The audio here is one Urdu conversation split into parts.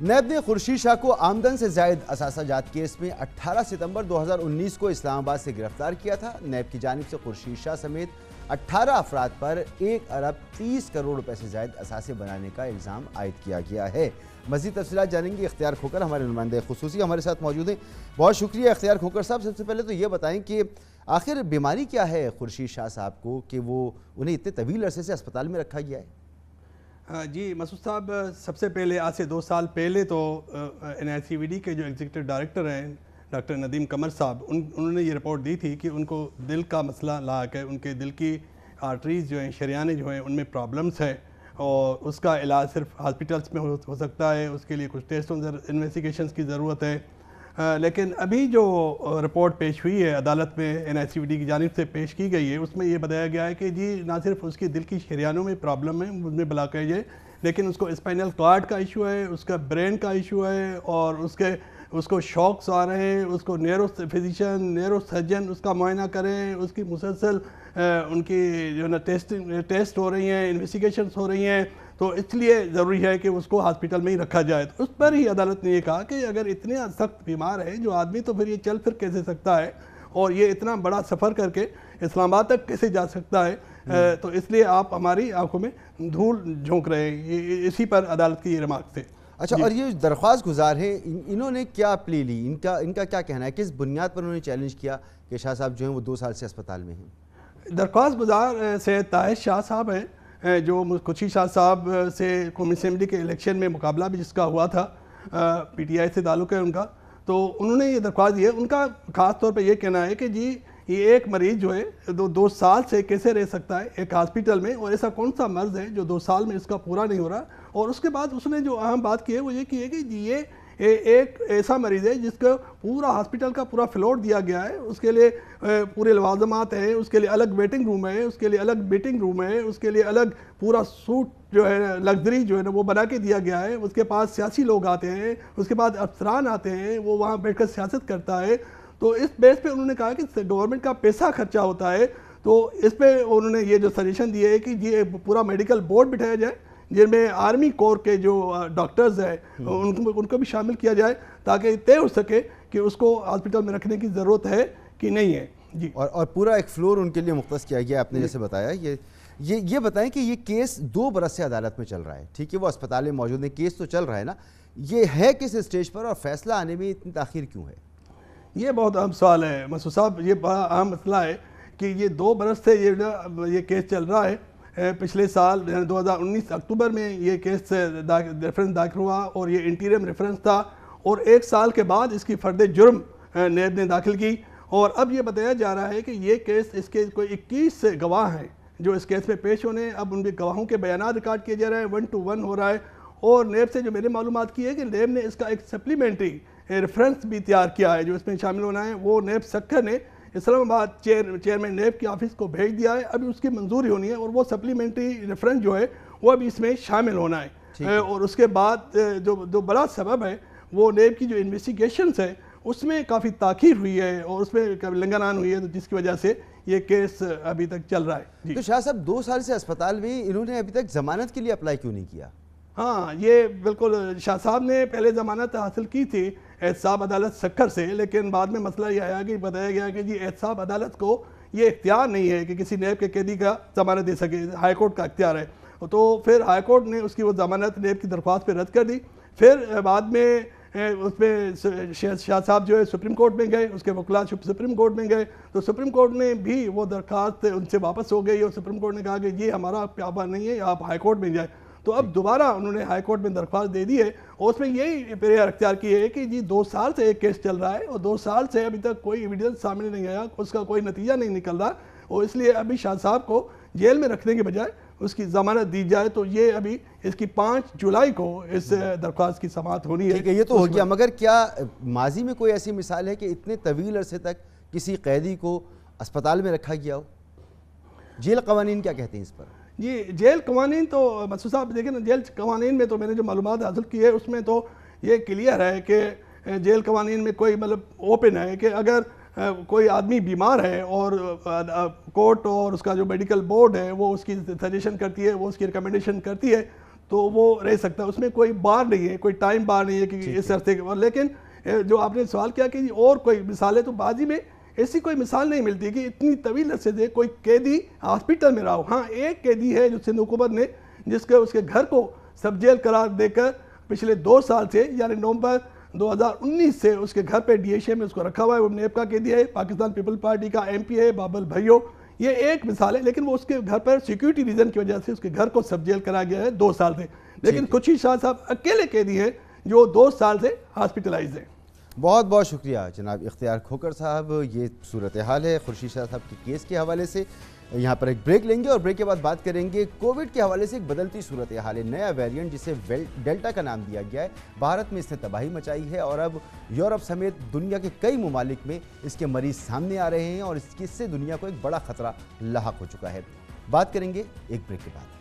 نیب نے خورشید شاہ کو آمدن سے زائد اثاثہ جات کیس میں 18 ستمبر 2019 کو اسلام آباد سے گرفتار کیا تھا۔ نیب کی جانب سے خورشید شاہ سمیت 18 افراد پر 1 ارب 30 کروڑ روپے سے زائد اثاثے بنانے کا الزام عائد کیا گیا ہے۔ مزید تفصیلات جانیں گے اختیار کھوکر، ہمارے نمائندہ خصوصی ہمارے ساتھ موجود ہیں۔ بہت شکریہ اختیار کھوکر صاحب۔ سب سے پہلے تو یہ بتائیں کہ آخر بیماری کیا ہے خورشید شاہ صاحب کو کہ وہ انہیں اتنے طویل عرصے سے اسپتال میں رکھا گیا ہے؟ جی مسعود صاحب، سب سے پہلے آج سے 2 سال پہلے تو NICVD کے جو ایگزیکٹو ڈائریکٹر ہیں ڈاکٹر ندیم قمر صاحب، انہوں نے یہ رپورٹ دی تھی کہ ان کو دل کا مسئلہ لاحق ہے، ان کے دل کی آرٹریز جو ہیں، شریانے جو ہیں، ان میں پرابلمس ہے اور اس کا علاج صرف ہاسپٹلس میں ہو سکتا ہے، اس کے لیے کچھ ٹیسٹ انویسٹیگیشنز کی ضرورت ہے۔ لیکن ابھی جو رپورٹ پیش ہوئی ہے عدالت میں NICVD کی جانب سے پیش کی گئی ہے، اس میں یہ بتایا گیا ہے کہ جی نہ صرف اس کی دل کی شریانوں میں پرابلم ہے، اس میں بلاکیج ہے، لیکن اس کو اسپائنل کارڈ کا ایشو ہے، اس کا برین کا ایشو ہے اور اس کو شاکس آ رہے ہیں، اس کو نیورو فزیشین، نیورو سرجن اس کا معائنہ کریں، اس کی مسلسل ان کی جو ہے نا ٹیسٹ ہو رہی ہیں، انویسٹیگیشنز ہو رہی ہیں، تو اس لیے ضروری ہے کہ اس کو ہاسپٹل میں ہی رکھا جائے۔ تو اس پر ہی عدالت نے یہ کہا کہ اگر اتنے سخت بیمار ہے جو آدمی، تو پھر یہ چل پھر کیسے سکتا ہے اور یہ اتنا بڑا سفر کر کے اسلام آباد تک کیسے جا سکتا ہے، تو اس لیے آپ ہماری آنکھوں میں دھول جھونک رہے ہیں۔ اسی پر عدالت کی یہ ریمارک تھے۔ اچھا، اور یہ درخواست گزار ہیں، انہوں نے کیا پلی لی؟ ان کا کیا کہنا ہے؟ کس بنیاد پر انہوں نے چیلنج کیا کہ شاہ صاحب جو ہیں وہ 2 سال سے اسپتال میں ہیں؟ درخواست گزار سید طاہر شاہ صاحب ہیں، جو خورشید شاہ صاحب سے قومی اسمبلی کے الیکشن میں مقابلہ بھی جس کا ہوا تھا، PTI سے تعلق ہے ان کا، تو انہوں نے یہ درخواست دی ہے۔ ان کا خاص طور پہ یہ کہنا ہے کہ جی یہ ایک مریض جو ہے 2 سال سے کیسے رہ سکتا ہے ایک ہاسپٹل میں، اور ایسا کون سا مرض ہے جو 2 سال میں اس کا پورا نہیں ہو رہا۔ اور اس کے بعد اس نے جو اہم بات کی ہے وہ یہ کی ہے کہ جی یہ ایک ایسا مریض ہے جس کا پورا ہاسپٹل کا پورا فلور دیا گیا ہے، اس کے لیے پورے لوازمات ہیں، اس کے لیے الگ ویٹنگ روم ہے، اس کے لیے الگ میٹنگ روم ہے، اس کے لیے الگ پورا سوٹ جو ہے لگژری جو ہے نا وہ بنا کے دیا گیا ہے۔ اس کے پاس سیاسی لوگ آتے ہیں، اس کے بعد افسران آتے ہیں، وہ وہاں بیٹھ کر سیاست کرتا ہے۔ تو اس بیس پہ انہوں نے کہا کہ گورنمنٹ کا پیسہ خرچہ ہوتا ہے، تو اس پہ انہوں نے یہ جو سجیشن دی ہے کہ یہ پورا میڈیکل بورڈ بٹھایا جائے جن میں آرمی کور کے جو ڈاکٹرز ہیں ان کو بھی شامل کیا جائے، تاکہ طے ہو سکے کہ اس کو ہاسپٹل میں رکھنے کی ضرورت ہے کہ نہیں ہے۔ جی، اور پورا ایک فلور ان کے لیے مختص کیا گیا، آپ نے جیسے بتایا۔ یہ بتائیں کہ یہ کیس 2 برس سے عدالت میں چل رہا ہے، ٹھیک ہے، وہ اسپتال میں موجود ہیں، کیس تو چل رہا ہے نا، یہ ہے کس اسٹیج پر اور فیصلہ آنے میں اتنی تاخیر کیوں ہے؟ یہ بہت اہم سوال ہے مسعود صاحب، یہ بڑا اہم مسئلہ ہے کہ یہ 2 برس سے یہ کیس چل رہا ہے۔ پچھلے سال 2019 اکتوبر میں یہ کیس ریفرنس داخل ہوا اور یہ انٹیریم ریفرنس تھا، اور 1 سال کے بعد اس کی فرد جرم نیب نے داخل کی، اور اب یہ بتایا جا رہا ہے کہ یہ کیس اس کے کوئی 21 گواہ ہیں جو اس کیس میں پیش ہونے ہیں۔ اب ان کے گواہوں کے بیانات ریکارڈ کیے جا رہے ہیں، 1 to 1 ہو رہا ہے، اور نیب سے جو میرے معلومات کی ہے کہ نیب نے اس کا ایک سپلیمنٹری ریفرنس بھی تیار کیا ہے جو اس میں شامل ہونا ہے۔ وہ نیب سکھر نے اسلام آباد چیئرمین نیب کے آفس کو بھیج دیا ہے، ابھی اس کی منظوری ہونی ہے، اور وہ سپلیمنٹری ریفرنس جو ہے وہ ابھی اس میں شامل ہونا ہے۔ اور اس کے بعد جو بڑا سبب ہے وہ نیب کی جو انویسٹیگیشنز ہے اس میں کافی تاخیر ہوئی ہے اور اس میں لنگنان ہوئی ہے، جس کی وجہ سے یہ کیس ابھی تک چل رہا ہے۔ تو شاہ صاحب 2 سال سے اسپتال میں، انہوں نے ابھی تک ضمانت کے لیے اپلائی کیوں نہیں کیا؟ ہاں، یہ بالکل شاہ صاحب نے پہلے ضمانت حاصل کی تھی احتساب عدالت سکھر سے، لیکن بعد میں مسئلہ یہ آیا کہ بتایا گیا کہ جی احتساب عدالت کو یہ اختیار نہیں ہے کہ کسی نیب کے قیدی کا ضمانت دے سکے، ہائی کورٹ کا اختیار ہے۔ تو پھر ہائی کورٹ نے اس کی وہ ضمانت نیب کی درخواست پہ رد کر دی۔ پھر بعد میں اس میں شاہ صاحب جو ہے سپریم کورٹ میں گئے، اس کے وکلاء سپریم کورٹ میں گئے، تو سپریم کورٹ نے بھی وہ درخواست ان سے واپس ہو گئی، اور سپریم کورٹ نے کہا کہ یہ ہمارا پیابہ نہیں ہے، آپ ہائی کورٹ میں جائیں۔ تو اب دوبارہ انہوں نے ہائی کورٹ میں درخواست دے دی ہے، اور اس میں یہی پریار اختیار کی ہے کہ جی 2 سال سے ایک کیس چل رہا ہے، اور 2 سال سے ابھی تک کوئی ایویڈنس سامنے نہیں آیا، اس کا کوئی نتیجہ نہیں نکل رہا، اور اس لیے ابھی شاہ صاحب کو جیل میں رکھنے کے بجائے اس کی ضمانت دی جائے۔ تو یہ ابھی اس کی 5 جولائی کو اس درخواست کی سماعت ہونی ہے۔ ٹھیک ہے، یہ تو ہو گیا، مگر کیا ماضی میں کوئی ایسی مثال ہے کہ اتنے طویل عرصے تک کسی قیدی کو اسپتال میں رکھا گیا ہو؟ جیل قوانین کیا کہتے ہیں اس پر؟ جی، جیل قوانین تو مسعود صاحب دیکھیں نا، جیل قوانین میں تو میں نے جو معلومات حاصل کی ہے اس میں تو یہ کلیئر ہے کہ جیل قوانین میں کوئی مطلب اوپن ہے کہ اگر کوئی آدمی بیمار ہے اور کورٹ اور اس کا جو میڈیکل بورڈ ہے وہ اس کی سجیشن کرتی ہے، وہ اس کی ریکمنڈیشن کرتی ہے، تو وہ رہ سکتا ہے. اس میں کوئی بار نہیں ہے, کوئی ٹائم بار نہیں ہے کہ اس عرصے کے. لیکن جو آپ نے سوال کیا کہ اور کوئی مثالیں, تو بازی میں ایسی کوئی مثال نہیں ملتی کہ اتنی طویل عرصے سے کوئی قیدی ہاسپٹل میں رہا ہو. ہاں ایک قیدی ہے جو سندھ حکومت نے جس کے اس کے گھر کو سب جیل قرار دے کر پچھلے 2 سال سے یعنی نومبر 2019 سے اس کے گھر پہ DHA میں اس کو رکھا ہوا ہے. وہ نیب کا قیدی ہے, پاکستان پیپل پارٹی کا MP ہے, بابل بھائیو. یہ ایک مثال ہے, لیکن وہ اس کے گھر پر سیکیورٹی ریزن کی وجہ سے اس کے گھر کو سب جیل کرا گیا ہے 2 سال سے. لیکن خورشید شاہ صاحب اکیلے قیدی ہیں جو 2 سال سے ہاسپٹلائز ہیں. بہت بہت شکریہ جناب اختیار کھوکر صاحب. یہ صورتحال ہے خورشید شاہ صاحب کے کیس کے حوالے سے. یہاں پر ایک بریک لیں گے اور بریک کے بعد بات کریں گے کووڈ کے حوالے سے ایک بدلتی صورتحال ہے. نیا ویریئنٹ جسے ڈیلٹا کا نام دیا گیا ہے, بھارت میں اس نے تباہی مچائی ہے اور اب یورپ سمیت دنیا کے کئی ممالک میں اس کے مریض سامنے آ رہے ہیں اور اس سے دنیا کو ایک بڑا خطرہ لاحق ہو چکا ہے. بات کریں گے ایک بریک کے بعد.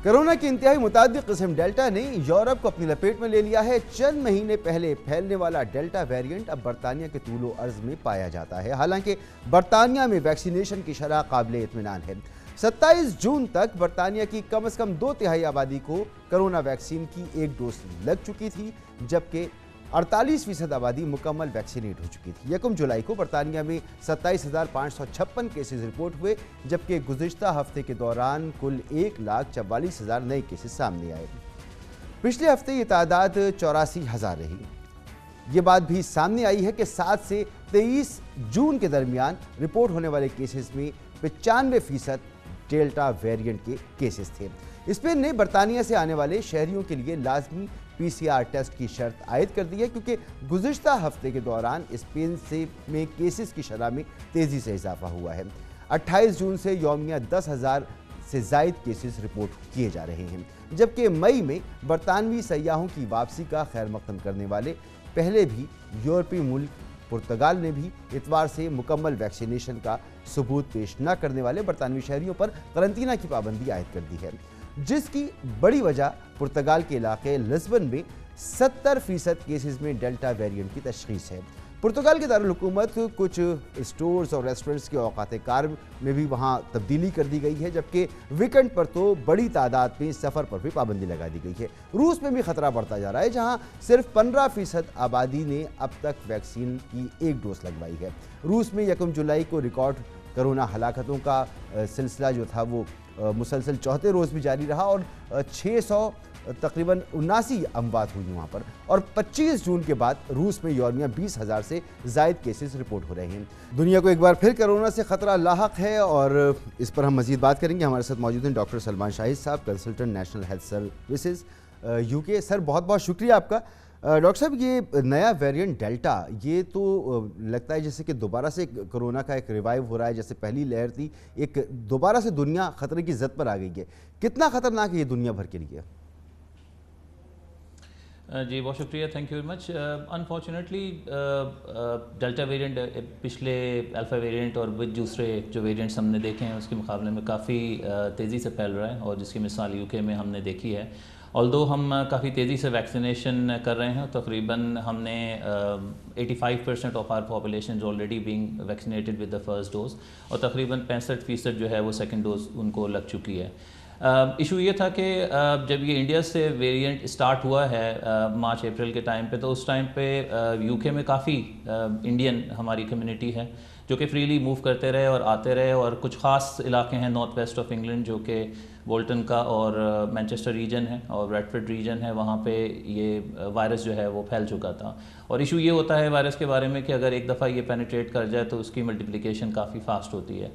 کرونا کی انتہائی متعدد قسم ڈیلٹا نے یورپ کو اپنی لپیٹ میں لے لیا ہے. چند مہینے پہلے پھیلنے والا ڈیلٹا ویریئنٹ اب برطانیہ کے طول و عرض میں پایا جاتا ہے. حالانکہ برطانیہ میں ویکسینیشن کی شرح قابل اطمینان ہے. 27 جون تک برطانیہ کی کم از کم 2/3 آبادی کو کرونا ویکسین کی 1 ڈوز لگ چکی تھی, جبکہ 48% آبادی مکمل ویکسینیٹ ہو چکی تھی. 1 جولائی کو برطانیہ میں 27,556 کیسز رپورٹ ہوئے, جبکہ گزشتہ ہفتے کے دوران کل 1,44,000 نئے کیسز سامنے آئے. پچھلے ہفتے یہ تعداد 84,000 رہی. یہ بات بھی سامنے آئی ہے کہ 7 سے 23 جون کے درمیان رپورٹ ہونے والے کیسز میں 95% ڈیلٹا ویریئنٹ کے کیسز تھے. اسپین نے برطانیہ سے آنے والے شہریوں کے لیے لازمی PCR ٹیسٹ کی شرط عائد کر دی ہے, کیونکہ گزشتہ ہفتے کے دوران اسپین میں کیسز کی شرح میں تیزی سے اضافہ ہوا ہے. 28 جون سے یومیہ 10,000 سے زائد کیسز رپورٹ کیے جا رہے ہیں, جبکہ مئی میں برطانوی سیاحوں کی واپسی کا خیر مقدم کرنے والے پہلے بھی یورپی ملک پرتگال نے بھی اتوار سے مکمل ویکسینیشن کا ثبوت پیش نہ کرنے والے برطانوی شہریوں پر قرنطینہ کی پابندی عائد کر دی ہے, جس کی بڑی وجہ پرتگال کے علاقے لسبن میں 70% کیسز میں ڈیلٹا ویریئنٹ کی تشخیص ہے. پرتگال کے دارالحکومت کچھ اسٹورز اور ریسٹورنٹس کے اوقات کار میں بھی وہاں تبدیلی کر دی گئی ہے, جبکہ ویکنڈ پر تو بڑی تعداد میں سفر پر بھی پابندی لگا دی گئی ہے. روس میں بھی خطرہ بڑھتا جا رہا ہے, جہاں صرف 15% آبادی نے اب تک ویکسین کی 1 ڈوز لگوائی ہے. روس میں 1 جولائی کو ریکارڈ کرونا ہلاکتوں کا سلسلہ جو تھا وہ مسلسل 4تھے روز بھی جاری رہا اور 600 تقریباً 79 اموات ہوئی وہاں پر, اور 25 جون کے بعد روس میں یومیہ 20,000 سے زائد کیسز رپورٹ ہو رہے ہیں. دنیا کو ایک بار پھر کرونا سے خطرہ لاحق ہے اور اس پر ہم مزید بات کریں گے. ہمارے ساتھ موجود ہیں ڈاکٹر سلمان شاہد صاحب, consultant national health services UK. سر بہت بہت شکریہ آپ کا. ڈاکٹر صاحب, یہ نیا ویریئنٹ ڈیلٹا یہ تو لگتا ہے جیسے کہ دوبارہ سے کرونا کا ایک ریوائیو ہو رہا ہے, جیسے پہلی لہر تھی ایک دوبارہ سے دنیا خطرے کی زد پر آ گئی ہے. کتنا خطرناک ہے یہ دنیا بھر کے لیے؟ جی بہت شکریہ, thank you very much. Unfortunately delta variant پچھلے الفا ویریئنٹ اور دوسرے جو ویریئنٹس ہم نے دیکھے ہیں اس کے مقابلے میں کافی تیزی سے پھیل رہا ہے, اور جس کی مثال UK میں ہم نے دیکھی ہے. آلدو ہم کافی تیزی سے ویکسینیشن کر رہے ہیں, تقریباً ہم نے 85% of our population is already being vaccinated with the first dose, اور تقریباً 65% جو ہے وہ سیکنڈ ڈوز ان کو لگ چکی ہے. ایشو یہ تھا کہ جب یہ انڈیا سے ویریئنٹ اسٹارٹ ہوا ہے مارچ اپریل کے ٹائم پہ, تو اس ٹائم پہ UK میں کافی انڈین ہماری کمیونٹی ہے جو کہ فریلی موو کرتے رہے اور آتے رہے, اور کچھ خاص علاقے ہیں نارتھ ویسٹ آف انگلینڈ جو کہ بولٹن کا اور مینچسٹر ریجن ہے اور ریڈفورڈ ریجن ہے, وہاں پہ یہ وائرس جو ہے وہ پھیل چکا تھا. اور ایشو یہ ہوتا ہے وائرس کے بارے میں کہ اگر ایک دفعہ یہ پینیٹریٹ کر جائے تو اس کی ملٹیپلیکیشن کافی فاسٹ ہوتی ہے.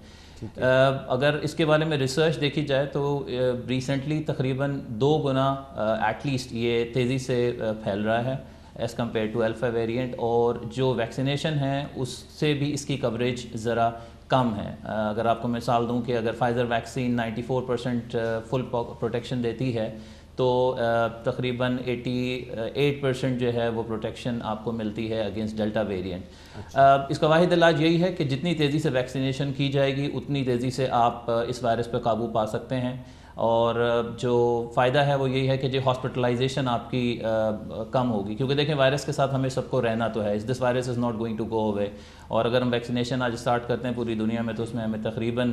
اگر اس کے بارے میں ریسرچ دیکھی جائے تو ریسنٹلی تقریباً 2 گنا ایٹ لیسٹ یہ تیزی سے پھیل رہا ہے as compare to alpha variant, اور جو ویکسینیشن ہے اس سے بھی اس کی کوریج ذرا کم ہے. اگر آپ کو مثال دوں کہ اگر فائزر ویکسین 94% فل پروٹیکشن دیتی ہے تو تقریباً 88% جو ہے وہ پروٹیکشن آپ کو ملتی ہے اگینسٹ ڈیلٹا ویریئنٹ. اس کا واحد علاج یہی ہے کہ جتنی تیزی سے ویکسینیشن کی جائے گی اتنی تیزی سے آپ اس وائرس پہ قابو پا سکتے ہیں. اور جو فائدہ ہے وہ یہی ہے کہ جی ہاسپٹلائزیشن آپ کی کم ہوگی، کیونکہ دیکھیں وائرس کے ساتھ ہمیں سب کو رہنا تو ہے، this virus is not going to go away, اور اگر ہم ویکسینیشن آج اسٹارٹ کرتے ہیں پوری دنیا میں تو اس میں ہمیں تقریباً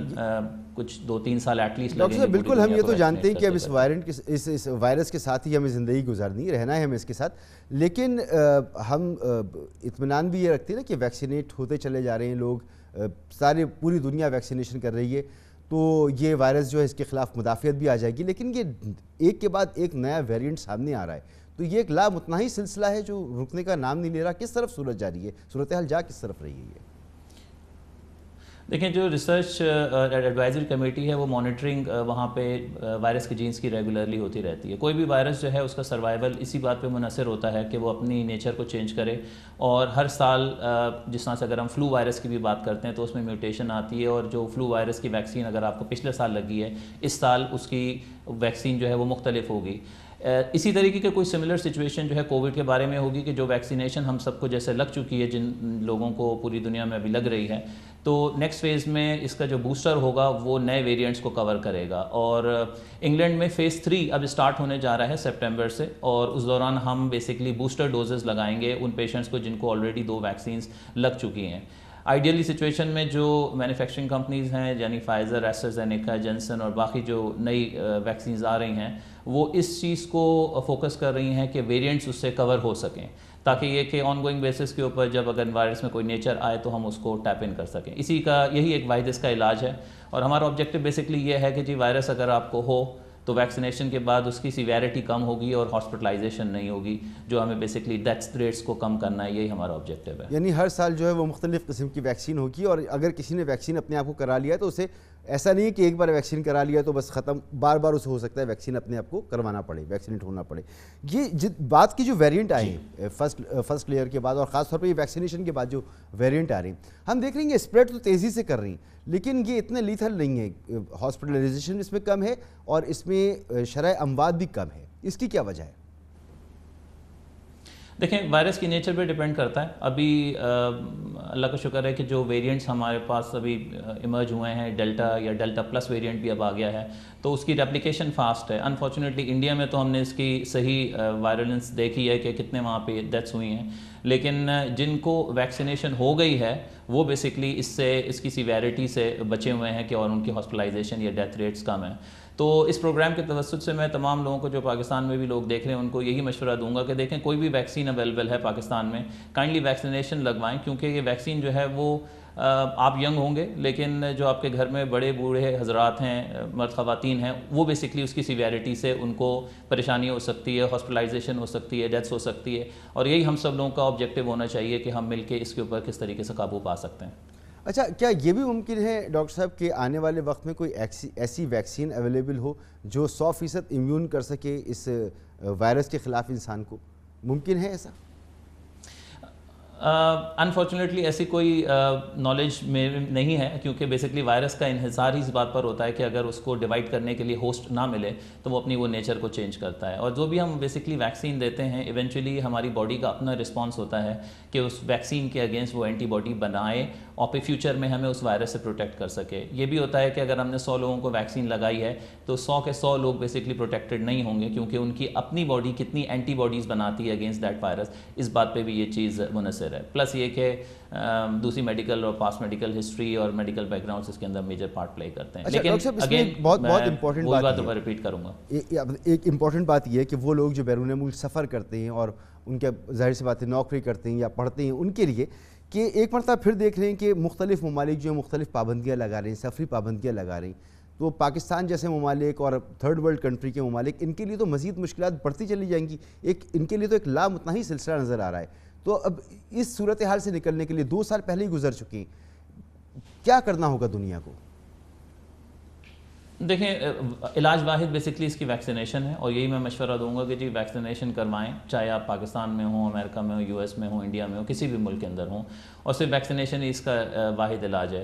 کچھ 2-3 سال ایٹ لیسٹ لگیں گے۔ ڈاکٹر صاحب بالکل ہم یہ تو جانتے ہیں کہ اب اس وائرس کے ساتھ ہی ہمیں زندگی گزارنی رہنا ہے ہمیں اس کے ساتھ، لیکن ہم اطمینان بھی یہ رکھتے ہیں نا کہ ویکسینیٹ ہوتے چلے جا رہے ہیں لوگ، سارے پوری دنیا ویکسینیشن کر رہی ہے، تو یہ وائرس جو ہے اس کے خلاف مدافعت بھی آ جائے گی، لیکن یہ ایک کے بعد ایک نیا ویریئنٹ سامنے آ رہا ہے، تو یہ ایک لامتناہی سلسلہ ہے جو رکنے کا نام نہیں لے رہا۔ کس طرف صورت جاری ہے، صورتحال جا کس طرف رہی ہے؟ دیکھیں جو ریسرچ ایڈوائزری کمیٹی ہے وہ مانیٹرنگ وہاں پہ وائرس کے جینس کی ریگولرلی ہوتی رہتی ہے۔ کوئی بھی وائرس جو ہے اس کا سروائیول اسی بات پہ منحصر ہوتا ہے کہ وہ اپنی نیچر کو چینج کرے، اور ہر سال جس طرح سے اگر ہم فلو وائرس کی بھی بات کرتے ہیں تو اس میں میوٹیشن آتی ہے، اور جو فلو وائرس کی ویکسین اگر آپ کو پچھلے سال لگی ہے اس سال اس کی ویکسین جو ہے وہ مختلف ہوگی۔ اسی طریقے کے کوئی سملر سچویشن جو ہے کووڈ کے بارے میں ہوگی کہ جو ویکسینیشن ہم سب کو جیسے لگ چکی ہے، جن لوگوں کو پوری دنیا میں ابھی لگ رہی ہے، تو نیکسٹ فیز میں اس کا جو بوسٹر ہوگا وہ نئے ویریئنٹس کو کور کرے گا، اور انگلینڈ میں فیز 3 اب اسٹارٹ ہونے جا رہا ہے سپٹمبر سے، اور اس دوران ہم بیسکلی بوسٹر ڈوزز لگائیں گے ان پیشنٹس کو جن کو آلریڈی 2 ویکسینز لگ چکی ہیں۔ آئیڈیلی سچویشن میں جو مینوفیکچرنگ کمپنیز ہیں یعنی فائزر، ایسٹرازینیکا، جنسن اور باقی جو نئی ویکسینز آ رہی ہیں وہ اس چیز کو فوکس کر رہی ہیں کہ ویریئنٹس اس سے کور ہو سکیں، تاکہ یہ کہ آن گوئنگ بیسس کے اوپر جب اگر وائرس میں کوئی نیچر آئے تو ہم اس کو ٹیپ ان کر سکیں۔ اسی کا یہی ایک واحد اس کا علاج ہے، اور ہمارا آبجیکٹو بیسکلی یہ ہے کہ جی وائرس اگر آپ کو ہو تو ویکسینیشن کے بعد اس کی سیویرٹی کم ہوگی اور ہاسپٹلائزیشن نہیں ہوگی، جو ہمیں بیسکلی ڈیتھ ریٹس کو کم کرنا ہے، یہی ہمارا آبجیکٹو ہے۔ یعنی ہر سال جو ہے وہ مختلف قسم کی ویکسین ہوگی، اور اگر کسی نے ویکسین اپنے آپ کو کرا لیا ہے تو اسے ایسا نہیں ہے کہ ایک بار ویکسین کرا لیا تو بس ختم، بار بار اسے ہو سکتا ہے ویکسین اپنے آپ کو کروانا پڑے، ویکسینیٹ ہونا پڑے۔ یہ بات کی جو ویریئنٹ آئے ہیں فرسٹ لیئر کے بعد، اور خاص طور پہ یہ ویکسینیشن کے بعد جو ویریئنٹ آ رہے ہیں، ہم دیکھ رہے ہیں کہ اسپریڈ تو تیزی سے کر رہی ہیں، لیکن یہ اتنے لیتھل نہیں ہے، ہاسپٹلائزیشن اس میں کم ہے اور اس میں شرح اموات بھی کم ہے، اس کی کیا وجہ ہے؟ دیکھیں وائرس کی نیچر پہ ڈیپینڈ کرتا ہے۔ ابھی اللہ کا شکر ہے کہ جو ویریئنٹس ہمارے پاس ابھی ایمرج ہوئے ہیں، ڈیلٹا یا ڈیلٹا پلس ویریئنٹ بھی اب آ گیا ہے، تو اس کی ریپلیکیشن فاسٹ ہے۔ انفارچونیٹلی انڈیا میں تو ہم نے اس کی صحیح وائرلنس دیکھی ہے کہ کتنے وہاں پہ ڈیتھس ہوئی ہیں، لیکن جن کو ویکسینیشن ہو گئی ہے وہ بیسکلی اس کی سیویرٹی سے بچے ہوئے ہیں کہ اور ان کی ہاسپٹلائزیشن یا ڈیتھ ریٹس کم ہیں۔ تو اس پروگرام کے توسط سے میں تمام لوگوں کو جو پاکستان میں بھی لوگ دیکھ رہے ہیں ان کو یہی مشورہ دوں گا کہ دیکھیں کوئی بھی ویکسین اویلیبل ہے پاکستان میں، کائنڈلی ویکسینیشن لگوائیں، کیونکہ یہ ویکسین جو ہے وہ آپ ینگ ہوں گے لیکن جو آپ کے گھر میں بڑے بوڑھے حضرات ہیں، مرد خواتین ہیں، وہ بیسکلی اس کی سیویرٹی سے ان کو پریشانی ہو سکتی ہے، ہاسپٹلائزیشن ہو سکتی ہے، ڈیتھس ہو سکتی ہے، اور یہی ہم سب لوگوں کا آبجیکٹو ہونا چاہیے کہ ہم مل کے اس کے اوپر کس طریقے سے قابو پا سکتے ہیں۔ اچھا، کیا یہ بھی ممکن ہے ڈاکٹر صاحب کہ آنے والے وقت میں کوئی ایسی ویکسین اویلیبل ہو جو 100% امیون کر سکے اس وائرس کے خلاف انسان کو؟ ممکن ہے ایسا؟ انفارچونیٹلی ایسی کوئی نالج میں نہیں ہے، کیونکہ بیسکلی وائرس کا انحصار ہی اس بات پر ہوتا ہے کہ اگر اس کو ڈیوائڈ کرنے کے لیے ہوسٹ نہ ملے تو وہ اپنی وہ نیچر کو چینج کرتا ہے، اور جو بھی ہم بیسکلی ویکسین دیتے ہیں ایونچولی ہماری باڈی کا اپنا رسپانس ہوتا ہے کہ اس ویکسین کے اگینسٹ وہ اینٹی باڈی بنائے اور پھر فیوچر میں ہمیں اس وائرس سے پروٹیکٹ کر سکے۔ یہ بھی ہوتا ہے کہ اگر ہم نے 100 لوگوں کو ویکسین لگائی ہے تو 100 کے 100 لوگ بیسکلی پروٹیکٹڈ نہیں ہوں گے، کیونکہ ان کی اپنی باڈی کتنی اینٹی باڈیز بناتی ہے اگینسٹ دیٹ وائرس، اس بات پہ بھی یہ چیز منحصر ہے۔ پلس یہ کہ دوسری میڈیکل اور پاسٹ میڈیکل ہسٹری اور میڈیکل بیک گراؤنڈس اس کے اندر میجر پارٹ پلے کرتے ہیں۔ لیکن اگین بہت امپورٹنٹ بات ہے، ریپیٹ کروں گا، ایک امپورٹنٹ بات یہ ہے کہ وہ لوگ جو بیرون ملک سفر کرتے ہیں اور ان کے ظاہر سی بات ہے نوکری کرتے ہیں یا پڑھتے ہیں، ان کے لیے کہ ایک مرتبہ پھر دیکھ رہے ہیں کہ مختلف ممالک جو ہیں مختلف پابندیاں لگا رہے ہیں، سفری پابندیاں لگا رہے ہیں، تو پاکستان جیسے ممالک اور تھرڈ ورلڈ کنٹری کے ممالک ان کے لیے تو مزید مشکلات بڑھتی چلی جائیں گی، ان کے لیے تو ایک لامتناہی سلسلہ نظر آ رہا ہے۔ تو اب اس صورتحال سے نکلنے کے لیے 2 سال پہلے ہی گزر چکے ہیں، کیا کرنا ہوگا دنیا کو؟ دیکھیں علاج واحد بیسکلی اس کی ویکسینیشن ہے، اور یہی میں مشورہ دوں گا کہ جی ویکسینیشن کروائیں، چاہے آپ پاکستان میں ہوں، امریکہ میں ہوں، US میں ہوں، انڈیا میں ہوں، کسی بھی ملک کے اندر ہوں، اور صرف ویکسینیشن ہی اس کا واحد علاج ہے۔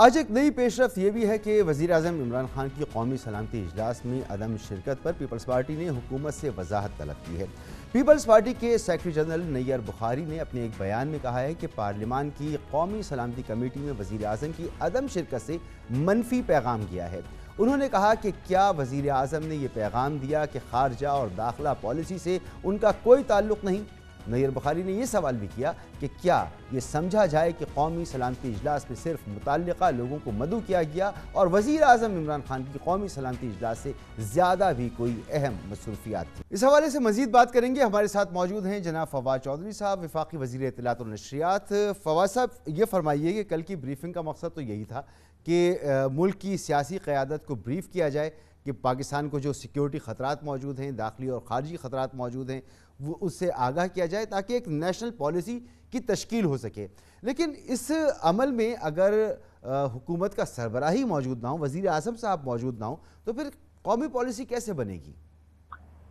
آج ایک نئی پیشرفت یہ بھی ہے کہ وزیر اعظم عمران خان کی قومی سلامتی اجلاس میں عدم شرکت پر پیپلز پارٹی نے حکومت سے وضاحت طلب کی ہے۔ پیپلز پارٹی کے سیکرٹری جنرل نیئر بخاری نے اپنے ایک بیان میں کہا ہے کہ پارلیمان کی قومی سلامتی کمیٹی میں وزیر اعظم کی عدم شرکت سے منفی پیغام گیا ہے۔ انہوں نے کہا کہ کیا وزیر اعظم نے یہ پیغام دیا کہ خارجہ اور داخلہ پالیسی سے ان کا کوئی تعلق نہیں؟ نیئر بخاری نے یہ سوال بھی کیا کہ کیا یہ سمجھا جائے کہ قومی سلامتی اجلاس میں صرف متعلقہ لوگوں کو مدعو کیا گیا اور وزیر اعظم عمران خان کی قومی سلامتی اجلاس سے زیادہ بھی کوئی اہم مصروفیات تھی؟ اس حوالے سے مزید بات کریں گے۔ ہمارے ساتھ موجود ہیں جناب فواد چودھری صاحب، وفاقی وزیر اطلاعات اور نشریات۔ فواد صاحب، یہ فرمائیے کہ کل کی بریفنگ کا مقصد تو یہی تھا کہ ملک کی سیاسی قیادت کو بریف کیا جائے کہ پاکستان کو جو سیکیورٹی خطرات موجود ہیں، داخلی اور خارجی خطرات موجود ہیں، وہ اس سے آگاہ کیا جائے تاکہ ایک نیشنل پالیسی کی تشکیل ہو سکے۔ لیکن اس عمل میں اگر حکومت کا سربراہی موجود نہ ہو، وزیر اعظم صاحب موجود نہ ہو، تو پھر قومی پالیسی کیسے بنے گی؟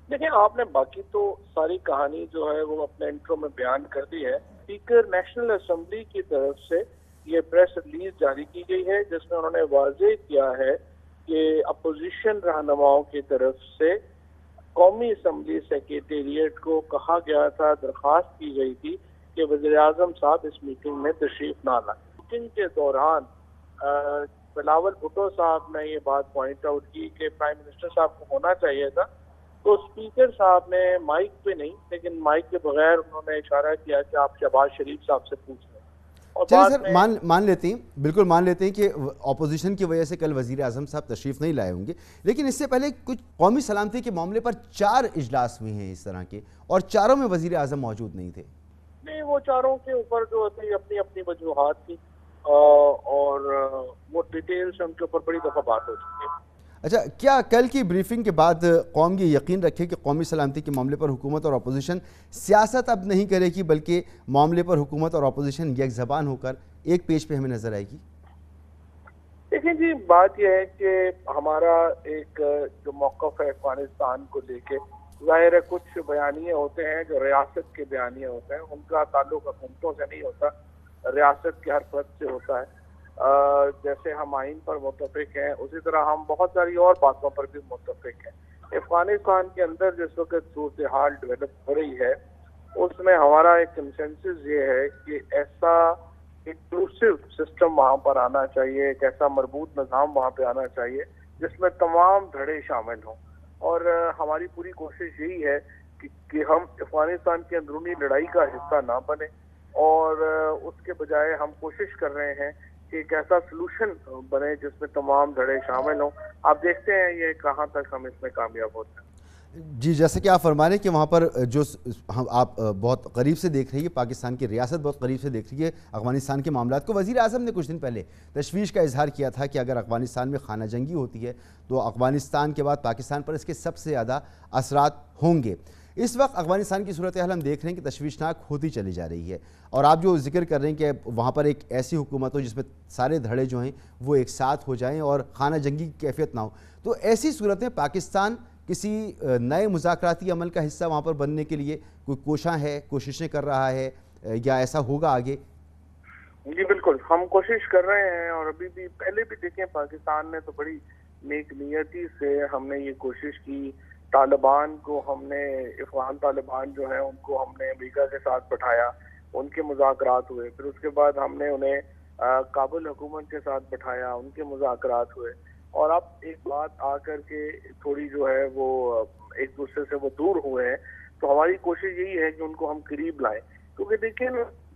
دیکھیں، آپ نے باقی تو ساری کہانی جو ہے وہ اپنے انٹرو میں بیان کر دی ہے۔ اسپیکر نیشنل اسمبلی کی طرف سے یہ پریس ریلیز جاری کی گئی ہے جس میں انہوں نے واضح کیا ہے کہ اپوزیشن رہنماؤں کی طرف سے قومی اسمبلی سیکریٹریٹ کو کہا گیا تھا، درخواست کی گئی تھی کہ وزیر اعظم صاحب اس میٹنگ میں تشریف نہ لائیں۔ میٹنگ کے دوران بلاول بھٹو صاحب نے یہ بات پوائنٹ آؤٹ کی کہ پرائم منسٹر صاحب کو ہونا چاہیے تھا، تو اسپیکر صاحب نے مائک پہ نہیں لیکن مائک کے بغیر انہوں نے اشارہ کیا کہ آپ شہباز شریف صاحب سے پوچھ لیں۔ چلیے سر، مان لیتے ہیں، بالکل مان لیتے ہیں کہ اپوزیشن کی وجہ سے کل وزیر اعظم صاحب تشریف نہیں لائے ہوں گے، لیکن اس سے پہلے کچھ قومی سلامتی کے معاملے پر 4 اجلاس ہوئے ہیں اس طرح کے، اور چاروں میں وزیر اعظم موجود نہیں تھے۔ نہیں، وہ چاروں کے اوپر جو تھی اپنی اپنی وجوہات تھی اور وہ ڈیٹیلز ان کے اوپر بڑی دفعہ بات ہو چکی ہے۔ اچھا، کیا کل کی بریفنگ کے بعد قوم یہ یقین رکھے کہ قومی سلامتی کے معاملے پر حکومت اور اپوزیشن سیاست اب نہیں کرے گی بلکہ معاملے پر حکومت اور اپوزیشن یک زبان ہو کر ایک پیج پہ ہمیں نظر آئے گی؟ دیکھیں جی، بات یہ ہے کہ ہمارا ایک جو موقف ہے افغانستان کو لے کے، ظاہر ہے کچھ بیانیے ہوتے ہیں جو ریاست کے بیانیے ہوتے ہیں، ان کا تعلق حکومتوں سے نہیں ہوتا، ریاست کے ہر فرد سے ہوتا ہے۔ جیسے ہم آئین پر متفق ہیں، اسی طرح ہم بہت ساری اور باتوں پر بھی متفق ہیں۔ افغانستان کے اندر جس وقت صورتحال ڈیولپ ہو رہی ہے اس میں ہمارا ایک کنسنسس یہ ہے کہ ایسا انکلوسیو سسٹم وہاں پر آنا چاہیے، ایک ایسا مربوط نظام وہاں پہ آنا چاہیے جس میں تمام دھڑے شامل ہوں، اور ہماری پوری کوشش یہی ہے کہ ہم افغانستان کی اندرونی لڑائی کا حصہ نہ بنے، اور اس کے بجائے ہم کوشش کر رہے ہیں کہ ایک ایسا سلوشن بنے جس میں تمام دھڑے شامل ہوں۔ آپ دیکھتے ہیں یہ کہاں تک ہم اس میں کامیاب ہوتے ہیں۔ جی، جیسے کہ آپ فرما رہے ہیں کہ وہاں پر جو آپ بہت قریب سے دیکھ رہی ہے، پاکستان کی ریاست بہت قریب سے دیکھ رہی ہے افغانستان کے معاملات کو، وزیر اعظم نے کچھ دن پہلے تشویش کا اظہار کیا تھا کہ اگر افغانستان میں خانہ جنگی ہوتی ہے تو افغانستان کے بعد پاکستان پر اس کے سب سے زیادہ اثرات ہوں گے۔ اس وقت افغانستان کی صورتحال ہم دیکھ رہے ہیں کہ تشویشناک ہوتی چلی جا رہی ہے، اور آپ جو ذکر کر رہے ہیں کہ وہاں پر ایک ایسی حکومت ہو جس میں سارے دھڑے جو ہیں وہ ایک ساتھ ہو جائیں اور خانہ جنگی کی کیفیت نہ ہو، تو ایسی صورت میں پاکستان کسی نئے مذاکراتی عمل کا حصہ وہاں پر بننے کے لیے کوئی کوشاں ہے، کوششیں کر رہا ہے، یا ایسا ہوگا آگے؟ جی بالکل، ہم کوشش کر رہے ہیں، اور ابھی بھی پہلے بھی دیکھیں پاکستان نے تو بڑی نیک نیتی سے ہم نے یہ کوشش کی، طالبان کو ہم نے، افغان طالبان جو ہیں ان کو ہم نے امریکہ کے ساتھ بٹھایا، ان کے مذاکرات ہوئے، پھر اس کے بعد ہم نے انہیں کابل حکومت کے ساتھ بٹھایا، ان کے مذاکرات ہوئے، اور اب ایک بات آ کر کے تھوڑی جو ہے وہ ایک دوسرے سے وہ دور ہوئے ہیں، تو ہماری کوشش یہی ہے کہ ان کو ہم قریب لائیں، کیونکہ دیکھیں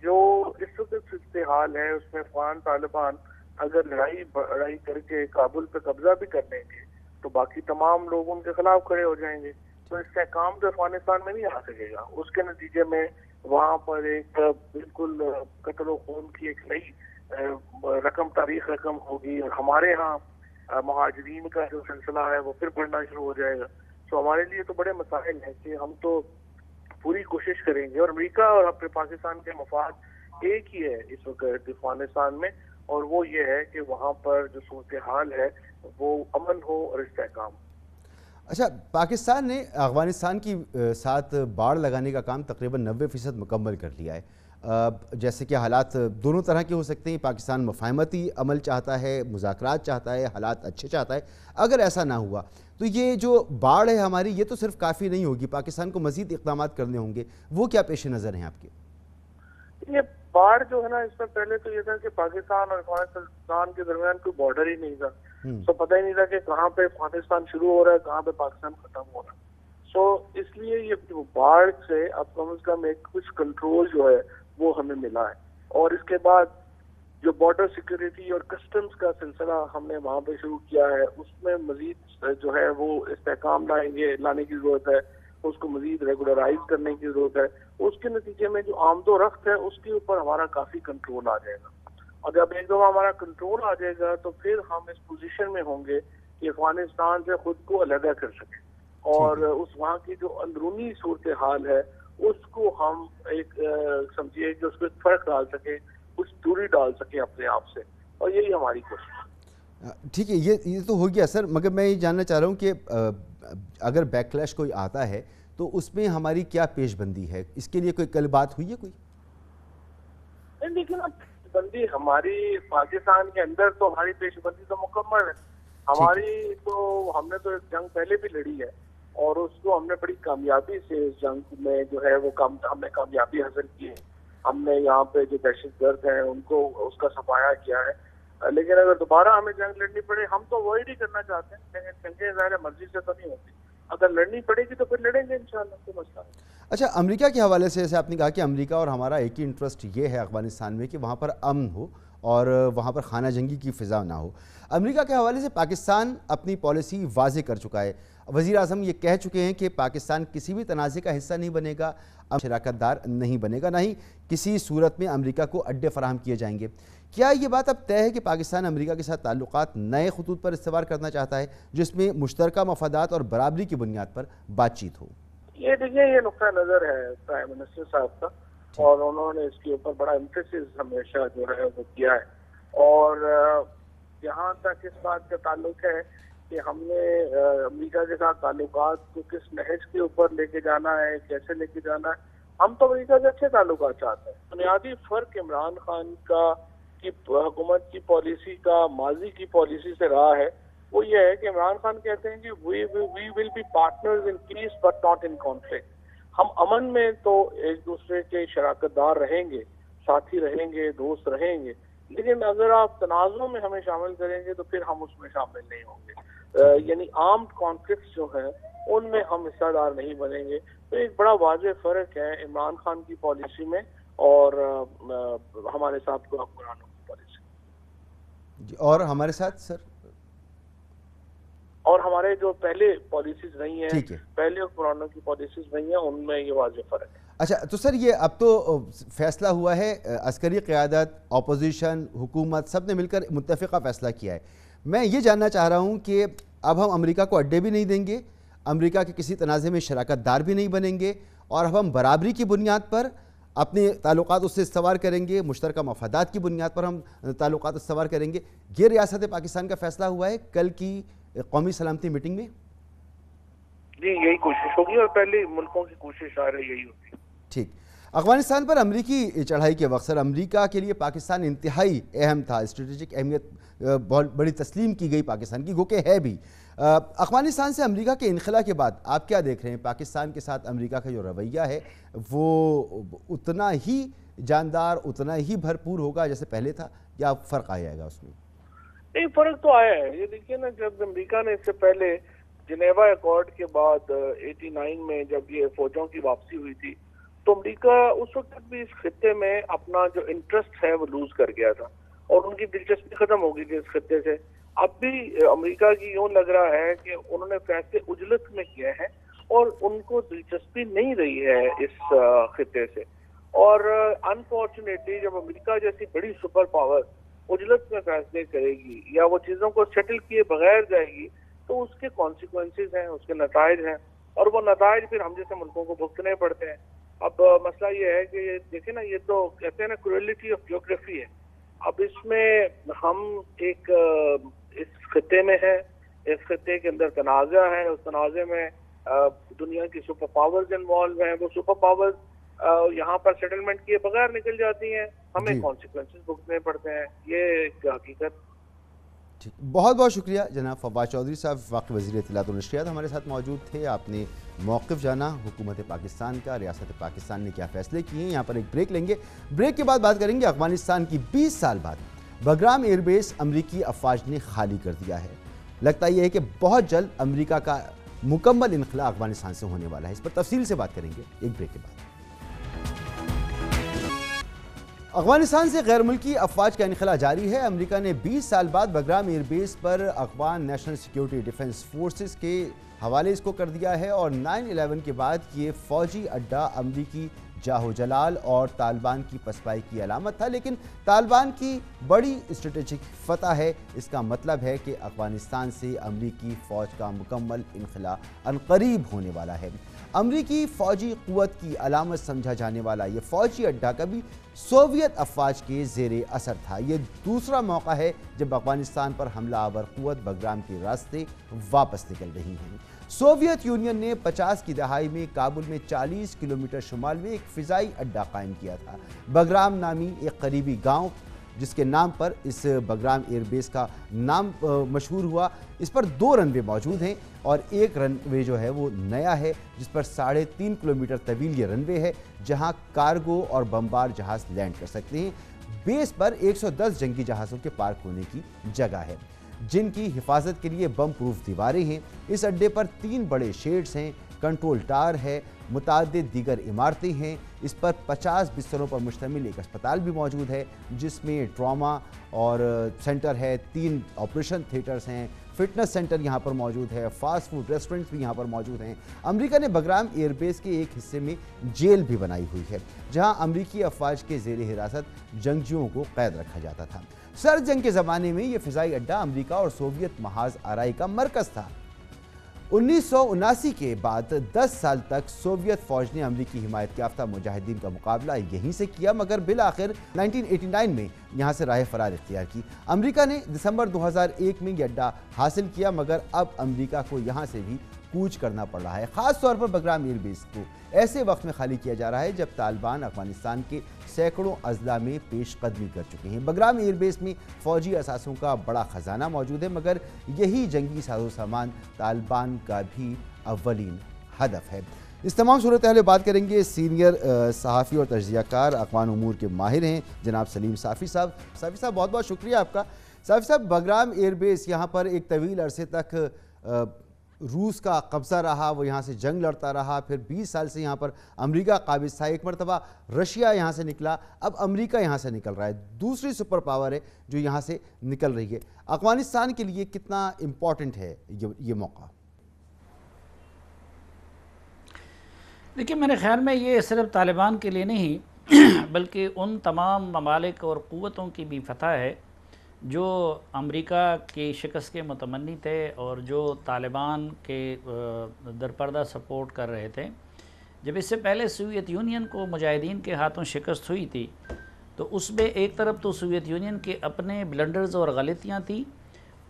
جو اس وقت صورتحال ہے اس میں افغان طالبان اگر لڑائی کر کے کابل پہ قبضہ بھی کر لیں گے تو باقی تمام لوگ ان کے خلاف کھڑے ہو جائیں گے، تو اس استحکام تو افغانستان میں نہیں آ سکے گا، اس کے نتیجے میں وہاں پر ایک بالکل قتل و خون کی ایک نئی تاریخ رقم ہوگی، اور ہمارے ہاں مہاجرین کا جو سلسلہ ہے وہ پھر بڑھنا شروع ہو جائے گا۔ تو ہمارے لیے تو بڑے مسائل ہیں کہ ہم تو پوری کوشش کریں گے، اور امریکہ اور اپنے پاکستان کے مفاد ایک ہی ہے اس وقت افغانستان میں، اور وہ یہ ہے کہ وہاں پر جو صورتحال ہے وہ امن ہو اور استحکام۔ اچھا، پاکستان نے افغانستان کی ساتھ باڑ لگانے کا کام تقریباً 90% مکمل کر لیا ہے، جیسے کہ حالات دونوں طرح کے ہو سکتے ہیں. پاکستان مفاہمتی عمل چاہتا ہے, مذاکرات چاہتا ہے, حالات اچھے چاہتا ہے. اگر ایسا نہ ہوا تو یہ جو باڑھ ہے ہماری, یہ تو صرف کافی نہیں ہوگی, پاکستان کو مزید اقدامات کرنے ہوں گے. وہ کیا پیش نظر ہیں آپ کے؟ یہ باڑھ جو ہے نا, اس میں پہلے تو یہ تھا کہ پاکستان اور افغانستان کے درمیان کوئی بارڈر ہی نہیں تھا. تو پتہ ہی نہیں تھا کہ کہاں پہ افغانستان شروع ہو رہا ہے, کہاں پہ پاکستان ختم ہو رہا ہے. سو اس لیے یہ باڑھ سے اب کم از کم ایک کچھ کنٹرول جو ہے وہ ہمیں ملا ہے. اور اس کے بعد جو بارڈر سیکورٹی اور کسٹمز کا سلسلہ ہم نے وہاں پہ شروع کیا ہے, اس میں مزید جو ہے وہ استحکام لانے کی ضرورت ہے, اس کو مزید ریگولرائز کرنے کی ضرورت ہے. اس کے نتیجے میں جو آمد و رفت ہے اس کے اوپر ہمارا کافی کنٹرول آ جائے گا. اور جب ایک دفعہ ہمارا کنٹرول آ جائے گا تو پھر ہم اس پوزیشن میں ہوں گے کہ افغانستان سے خود کو علیحدہ کر سکیں, اور اس وہاں کی جو اندرونی صورتحال ہے اس کو ہم ایک سمجھیے کہ اس کو ایک فرق ڈال سکیں, کچھ دوری ڈال سکیں اپنے آپ سے, اور یہی ہماری کوشش ہے. ٹھیک ہے, یہ تو ہو گیا سر, مگر میں یہ جاننا چاہ رہا ہوں کہ اگر بیک کلیش کوئی آتا ہے تو اس میں ہماری کیا پیش بندی ہے؟ اس کے لیے کوئی کل بات ہوئی ہے کوئی؟ لیکن اب بندی ہماری پاکستان کے اندر تو ہماری پیش بندی تو مکمل ہے. ہماری تو ہم نے تو ایک جنگ پہلے بھی لڑی ہے, اور اس کو ہم نے بڑی کامیابی سے اس جنگ میں جو ہے وہ ہم نے کامیابی حاصل کی ہے. ہم نے یہاں پہ جو دہشت گرد ہیں ان کو اس کا صفایا کیا ہے. لیکن اگر دوبارہ ہمیں جنگ لڑنی پڑے, ہم تو اوائڈ ہی کرنا چاہتے ہیں, لیکن جنگیں ظاہر مرضی سے تو نہیں ہوتی. اگر لڑنی پڑے گی تو پھر لڑیں گے انشاءاللہ, کوئی مسئلہ نہیں. اچھا, امریکہ کے حوالے سے جیسے آپ نے کہا کہ امریکہ اور ہمارا ایک ہی انٹرسٹ یہ ہے افغانستان میں کہ وہاں پر امن ہو اور وہاں پر خانہ جنگی کی فضا نہ ہو. امریکہ کے حوالے سے پاکستان اپنی پالیسی واضح کر چکا ہے. وزیر اعظم یہ کہہ چکے ہیں کہ پاکستان کسی بھی تنازع کا حصہ نہیں بنے گا, شراکت دار نہیں بنے گا, نہ ہی کسی صورت میں امریکہ کو اڈے فراہم کیے جائیں گے. کیا یہ بات اب طے ہے کہ پاکستان امریکہ کے ساتھ تعلقات نئے خطوط پر استوار کرنا چاہتا ہے جس میں مشترکہ مفادات اور برابری کی بنیاد پر بات چیت ہو؟ یہ دیکھیے, یہ نقطہ نظر ہے پرائم منسٹر صاحب کا, اور انہوں نے اس کے اوپر بڑا امفیسس ہمیشہ جو ہے وہ کیا ہے. اور جہاں تک اس بات کا تعلق ہے کہ ہم نے امریکہ کے ساتھ تعلقات کو کس نہج کے اوپر لے کے جانا ہے, کیسے لے کے جانا ہے, ہم تو امریکہ سے اچھے تعلقات چاہتے ہیں. بنیادی فرق عمران خان کی حکومت کی پالیسی کا ماضی کی پالیسی سے رہا ہے وہ یہ ہے کہ عمران خان کہتے ہیں کہ we will be partners in peace but not in conflict. ہم امن میں تو ایک دوسرے کے شراکت دار رہیں گے, ساتھی رہیں گے, دوست رہیں گے, لیکن اگر آپ تنازعوں میں ہمیں شامل کریں گے تو پھر ہم اس میں شامل نہیں ہوں گے. یعنی آرمڈ کانفلکٹس جو ہیں ان میں ہم حصہ دار نہیں بنیں گے. تو ایک بڑا واضح فرق ہے عمران خان کی پالیسی میں اور ہمارے ساتھ حکمرانوں کی پالیسی. اور ہمارے ساتھ سر, اور ہمارے جو پہلے پالیسیز رہی ہیں, پہلے حکمرانوں کی پالیسیز رہی ہیں, ان میں یہ واضح فرق ہے. اچھا, تو سر یہ اب تو فیصلہ ہوا ہے, عسکری قیادت, اپوزیشن, حکومت سب نے مل کر متفقہ فیصلہ کیا ہے. میں یہ جاننا چاہ رہا ہوں کہ اب ہم امریکہ کو اڈے بھی نہیں دیں گے, امریکہ کے کسی تنازع میں شراکت دار بھی نہیں بنیں گے, اور اب ہم برابری کی بنیاد پر اپنے تعلقات اس سے استوار کریں گے, مشترکہ مفادات کی بنیاد پر ہم تعلقات استوار کریں گے. یہ ریاست پاکستان کا فیصلہ ہوا ہے کل کی قومی سلامتی میٹنگ میں. جی یہی کوشش ہوگی, اور پہلے ملکوں کی کوشش آ رہی یہی ہوتی. ٹھیک. افغانستان پر امریکی چڑھائی کے وقت سر امریکہ کے لیے پاکستان انتہائی اہم تھا, اسٹریٹجک اہمیت بہت بڑی تسلیم کی گئی پاکستان کی, گو کہ ہے بھی. افغانستان سے امریکہ کے انخلا کے بعد آپ کیا دیکھ رہے ہیں؟ پاکستان کے ساتھ امریکہ کا جو رویہ ہے وہ اتنا ہی جاندار, اتنا ہی بھرپور ہوگا جیسے پہلے تھا, یا فرق آ جائے گا اس میں؟ نہیں, فرق تو آیا ہے. یہ دیکھیے نا, جب امریکہ نے اس سے پہلے جنیوا ایکارڈ کے بعد 89 میں جب یہ فوجوں کی واپسی ہوئی تھی تو امریکہ اس وقت بھی اس خطے میں اپنا جو انٹرسٹ ہے وہ لوز کر گیا تھا, اور ان کی دلچسپی ختم ہو گئی تھی اس خطے سے. اب بھی امریکہ کی یوں لگ رہا ہے کہ انہوں نے فیصلے اجلت میں کیے ہیں اور ان کو دلچسپی نہیں رہی ہے اس خطے سے. اور انفارچونیٹلی جب امریکہ جیسی بڑی سپر پاور اجلت میں فیصلے کرے گی یا وہ چیزوں کو سیٹل کیے بغیر جائے گی تو اس کے کانسیکوینسز ہیں, اس کے نتائج ہیں, اور وہ نتائج پھر ہم جیسے ملکوں کو بھگتنے پڑتے ہیں. اب مسئلہ یہ ہے کہ دیکھیں نا, یہ تو کہتے ہیں نا کروئلٹی آف جیوگرافی ہے. اب اس میں ہم ایک اس خطے میں ہیں, اس خطے کے اندر تنازع ہے, اس تنازع میں دنیا کی سپر پاورز انوالو ہیں. وہ سپر پاورز یہاں پر سیٹلمنٹ کیے بغیر نکل جاتی ہیں، ہمیں جی کانسیکوینسز بھگتنے پڑتے ہیں. یہ ایک حقیقت. ٹھیک، بہت بہت شکریہ جناب فواد چودھری صاحب، واقعی وزیر اطلاعات و نشریات ہمارے ساتھ موجود تھے. آپ نے موقف جانا حکومت پاکستان کا، ریاست پاکستان نے کیا فیصلے کیے ہیں. یہاں پر ایک بریک لیں گے، بریک کے بعد بات کریں گے افغانستان کی 20 سال بعد بگرام ایئر بیس امریکی افواج نے خالی کر دیا ہے. لگتا یہ ہے کہ بہت جلد امریکہ کا مکمل انخلاء افغانستان سے ہونے والا ہے. اس پر تفصیل سے بات کریں گے ایک بریک کے بعد. افغانستان سے غیر ملکی افواج کا انخلاء جاری ہے. امریکہ نے 20 سال بعد بگرام ایئر بیس پر Afghan national security defence forces کے حوالے اس کو کر دیا ہے، اور 9/11 کے بعد یہ فوجی اڈہ امریکی جاہو جلال اور طالبان کی پسپائی کی علامت تھا. لیکن طالبان کی بڑی اسٹریٹجک فتح ہے. اس کا مطلب ہے کہ افغانستان سے امریکی فوج کا مکمل انخلاء عنقریب ہونے والا ہے. امریکی فوجی قوت کی علامت سمجھا جانے والا یہ فوجی اڈہ کبھی سوویت افواج کے زیر اثر تھا. یہ دوسرا موقع ہے جب افغانستان پر حملہ آور قوت بگرام کے راستے واپس نکل رہی ہیں. سوویت یونین نے 50 کی دہائی میں کابل میں 40 کلومیٹر شمال میں ایک فضائی اڈہ قائم کیا تھا. بگرام نامی ایک قریبی گاؤں جس کے نام پر اس بگرام ایئر بیس کا نام مشہور ہوا. اس پر 2 رن وے موجود ہیں اور ایک رن وے جو ہے وہ نیا ہے جس پر 3.5 کلومیٹر طویل یہ رن وے ہے جہاں کارگو اور بمبار جہاز لینڈ کر سکتے ہیں. بیس پر 110 جنگی جہازوں کے پارک ہونے کی جگہ ہے جن کی حفاظت کے لیے بم پروف دیواریں ہیں. اس اڈے پر 3 بڑے شیڈز ہیں، کنٹرول ٹاور ہے، متعدد دیگر عمارتیں ہیں. اس پر 50 بستروں پر مشتمل ایک اسپتال بھی موجود ہے جس میں ٹراما اور سینٹر ہے، 3 آپریشن تھیٹرز ہیں، فٹنس سینٹر یہاں پر موجود ہے، فاسٹ فوڈ ریسٹورنٹس بھی یہاں پر موجود ہیں. امریکہ نے بگرام ایئر بیس کے ایک حصے میں جیل بھی بنائی ہوئی ہے جہاں امریکی افواج کے زیر حراست جنگجوؤں کو قید رکھا جاتا تھا. سرد جنگ کے زمانے میں یہ فضائی اڈہ امریکہ اور سوویت محاذ آرائی کا مرکز تھا. 1979 کے بعد 10 سال تک سوویت فوج نے امریکی حمایت یافتہ مجاہدین کا مقابلہ یہیں سے کیا، مگر بالآخر 1989 میں یہاں سے راہ فرار اختیار کی. امریکہ نے دسمبر 2001 میں یہ اڈہ حاصل کیا، مگر اب امریکہ کو یہاں سے بھی کوچ کرنا پڑ رہا ہے. خاص طور پر بگرام ایئر بیس کو ایسے وقت میں خالی کیا جا رہا ہے جب طالبان افغانستان کے سینکڑوں اضلاع میں پیش قدمی کر چکے ہیں. بگرام ایئر بیس میں فوجی اثاثوں کا بڑا خزانہ موجود ہے، مگر یہی جنگی ساز و سامان طالبان کا بھی اولین ہدف ہے. اس تمام صورتحال بات کریں گے. سینئر صحافی اور تجزیہ کار اقوام امور کے ماہر ہیں جناب سلیم صافی صاحب. صافی صاحب بہت بہت شکریہ آپ کا. صافی صاحب، بگرام ایئر بیس یہاں پر ایک طویل عرصے تک روس کا قبضہ رہا، وہ یہاں سے جنگ لڑتا رہا، پھر 20 سال سے یہاں پر امریکہ قابض تھا. ایک مرتبہ رشیا یہاں سے نکلا، اب امریکہ یہاں سے نکل رہا ہے. دوسری سپر پاور ہے جو یہاں سے نکل رہی ہے. افغانستان کے لیے کتنا امپورٹنٹ ہے یہ موقع؟ دیکھیں، میرے خیال میں یہ صرف طالبان کے لیے نہیں بلکہ ان تمام ممالک اور قوتوں کی بھی فتح ہے جو امریکہ کی شکست کے متمنی تھے اور جو طالبان کے درپردہ سپورٹ کر رہے تھے. جب اس سے پہلے سوویت یونین کو مجاہدین کے ہاتھوں شکست ہوئی تھی تو اس میں ایک طرف تو سوویت یونین کے اپنے بلنڈرز اور غلطیاں تھیں،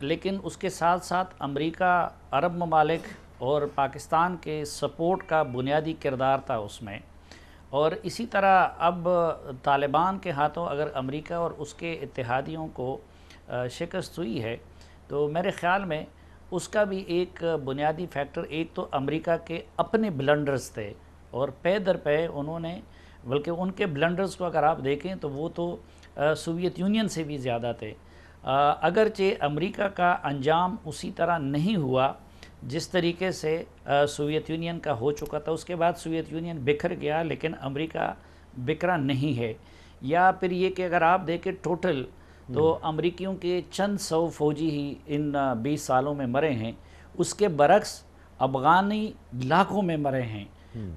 لیکن اس کے ساتھ ساتھ امریکہ، عرب ممالک اور پاکستان کے سپورٹ کا بنیادی کردار تھا اس میں. اور اسی طرح اب طالبان کے ہاتھوں اگر امریکہ اور اس کے اتحادیوں کو شکست ہوئی ہے تو میرے خیال میں اس کا بھی ایک بنیادی فیکٹر ایک تو امریکہ کے اپنے بلنڈرز تھے، اور پے در پے انہوں نے، بلکہ ان کے بلنڈرز کو اگر آپ دیکھیں تو وہ تو سوویت یونین سے بھی زیادہ تھے. اگرچہ امریکہ کا انجام اسی طرح نہیں ہوا جس طریقے سے سوویت یونین کا ہو چکا تھا. اس کے بعد سوویت یونین بکھر گیا لیکن امریکہ بکھرا نہیں ہے. یا پھر یہ کہ اگر آپ دیکھیں ٹوٹل تو امریکیوں کے چند سو فوجی ہی ان 20 سالوں میں مرے ہیں، اس کے برعکس افغانی لاکھوں میں مرے ہیں.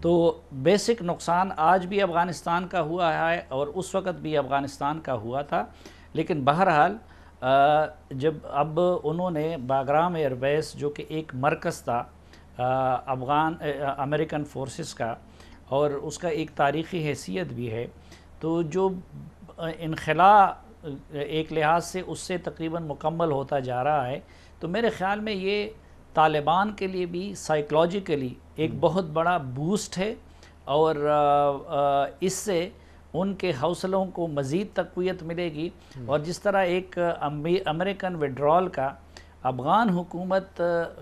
تو بیسک نقصان آج بھی افغانستان کا ہوا ہے اور اس وقت بھی افغانستان کا ہوا تھا. لیکن بہرحال جب اب انہوں نے بگرام ایئر بیس جو کہ ایک مرکز تھا امریکن فورسز کا اور اس کا ایک تاریخی حیثیت بھی ہے، تو جو انخلاء ایک لحاظ سے اس سے تقریباً مکمل ہوتا جا رہا ہے، تو میرے خیال میں یہ طالبان کے لیے بھی سائیکلوجیکلی ایک بہت بڑا بوسٹ ہے اور اس سے ان کے حوصلوں کو مزید تقویت ملے گی. اور جس طرح ایک امریکن وڈرال کا افغان حکومت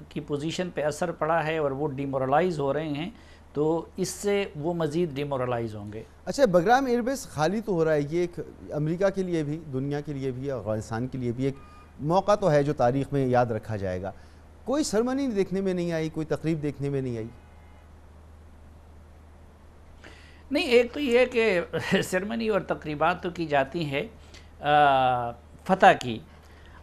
کی پوزیشن پہ اثر پڑا ہے اور وہ ڈیمورلائز ہو رہے ہیں، تو اس سے وہ مزید ڈیمورلائز ہوں گے. اچھا، بگرام ایئر بیس خالی تو ہو رہا ہے، یہ ایک امریکہ کے لیے بھی، دنیا کے لیے بھی، افغانستان کے لیے بھی ایک موقع تو ہے جو تاریخ میں یاد رکھا جائے گا. کوئی سرمنی دیکھنے میں نہیں آئی، کوئی تقریب دیکھنے میں نہیں آئی؟ نہیں، ایک تو یہ کہ سرمنی اور تقریبات تو کی جاتی ہے فتح کی،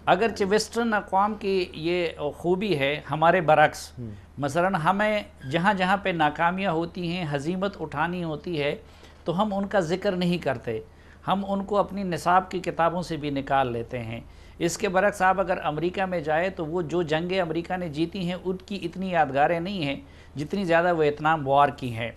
اگرچہ ویسٹرن اقوام کی یہ خوبی ہے ہمارے برعکس. مثلا ہمیں جہاں جہاں پہ ناکامیاں ہوتی ہیں، ہزیمت اٹھانی ہوتی ہے، تو ہم ان کا ذکر نہیں کرتے، ہم ان کو اپنی نصاب کی کتابوں سے بھی نکال لیتے ہیں. اس کے برعکس آپ اگر امریکہ میں جائے تو وہ جو جنگیں امریکہ نے جیتی ہیں ان کی اتنی یادگاریں نہیں ہیں جتنی زیادہ ویتنام وار کی ہیں.